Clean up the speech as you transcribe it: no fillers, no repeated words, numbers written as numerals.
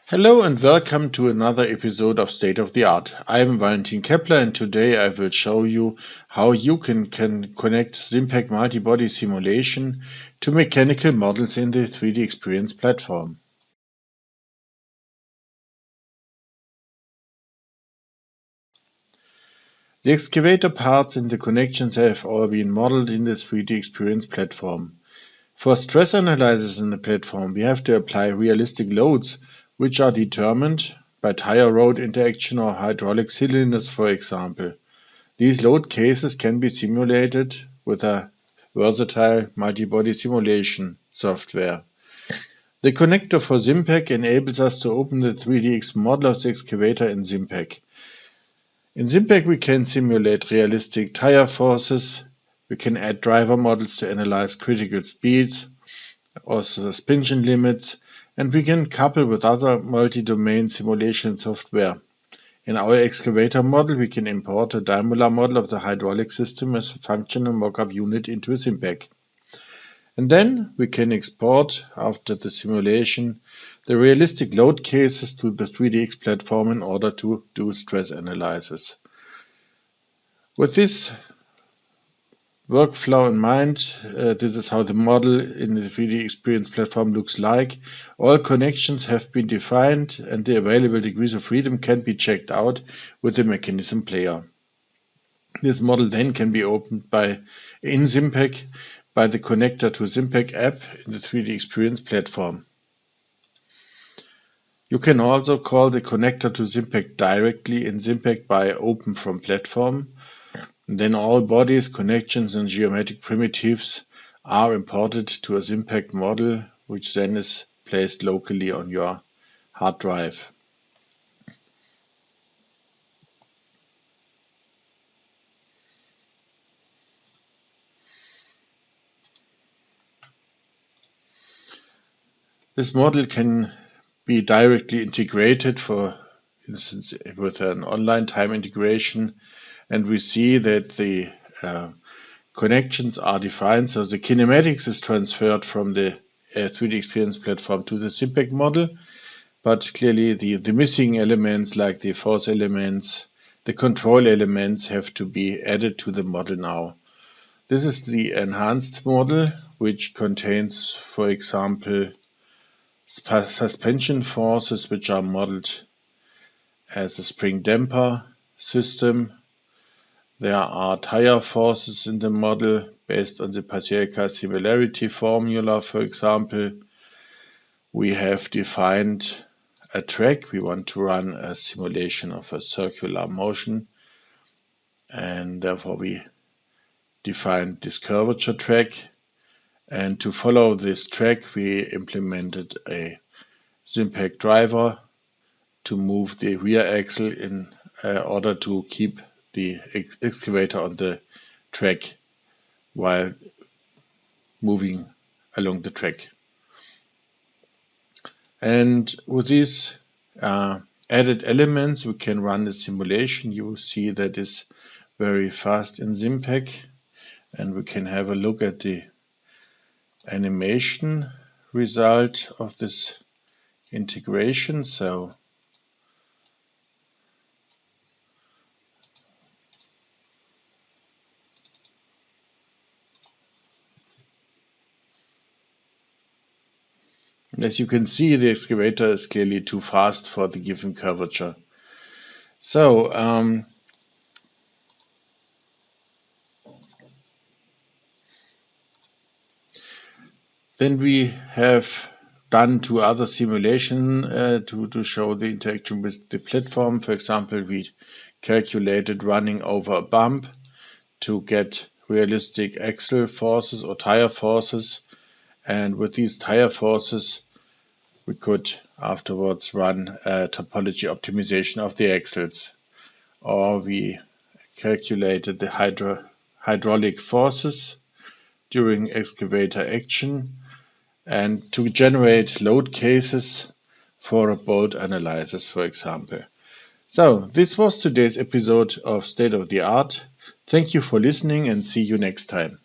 Hello and welcome to another episode of State of the Art. I am Valentin Kepler and today I will show you how you can connect Simpack multibody simulation to mechanical models in the 3DEXPERIENCE platform. The excavator parts and the connections have all been modeled in the 3DEXPERIENCE platform. For stress analysis in the platform, we have to apply realistic loads, which are determined by tire road interaction or hydraulic cylinders, for example. These load cases can be simulated with a versatile multibody simulation software. The connector for Simpack enables us to open the 3DX model of the excavator in Simpack. In Simpack, we can simulate realistic tire forces. We can add driver models to analyze critical speeds or suspension limits, and we can couple with other multi-domain simulation software. In our excavator model, we can import a diameter model of the hydraulic system as a functional mockup unit into a Simpack. And then we can export, after the simulation, the realistic load cases to the 3DX platform in order to do stress analysis. With this workflow in mind, this is how the model in the 3DEXPERIENCE platform looks like. All connections have been defined and the available degrees of freedom can be checked out with the mechanism player. This model then can be opened in Simpack by the connector to Simpack app in the 3DEXPERIENCE platform. You can also call the connector to Simpack directly in Simpack by open from platform. Then all bodies, connections and geometric primitives are imported to a Simpack model, which then is placed locally on your hard drive. This model can be directly integrated, for instance, with an online time integration, and we see that the connections are defined, so the kinematics is transferred from the 3DEXPERIENCE platform to the Simpack model, but clearly the missing elements like the force elements, the control elements have to be added to the model now. This is the enhanced model, which contains, for example, suspension forces which are modeled as a spring damper system. There are tire forces in the model based on the Pasierka similarity formula, for example. We have defined a track. We want to run a simulation of a circular motion, and therefore we defined this curvature track. And to follow this track, we implemented a Simpack driver to move the rear axle in order to keep the excavator on the track while moving along the track. And with these added elements, we can run the simulation. You see that is very fast in Simpack, and we can have a look at the animation result of this integration. So as you can see, the excavator is clearly too fast for the given curvature. So then we have done two other simulations to show the interaction with the platform. For example, we calculated running over a bump to get realistic axle forces or tire forces, and with these tire forces we could afterwards run a topology optimization of the axles. Or we calculated the hydraulic forces during excavator action and to generate load cases for a bolt analysis, for example. So this was today's episode of State of the Art. Thank you for listening and see you next time.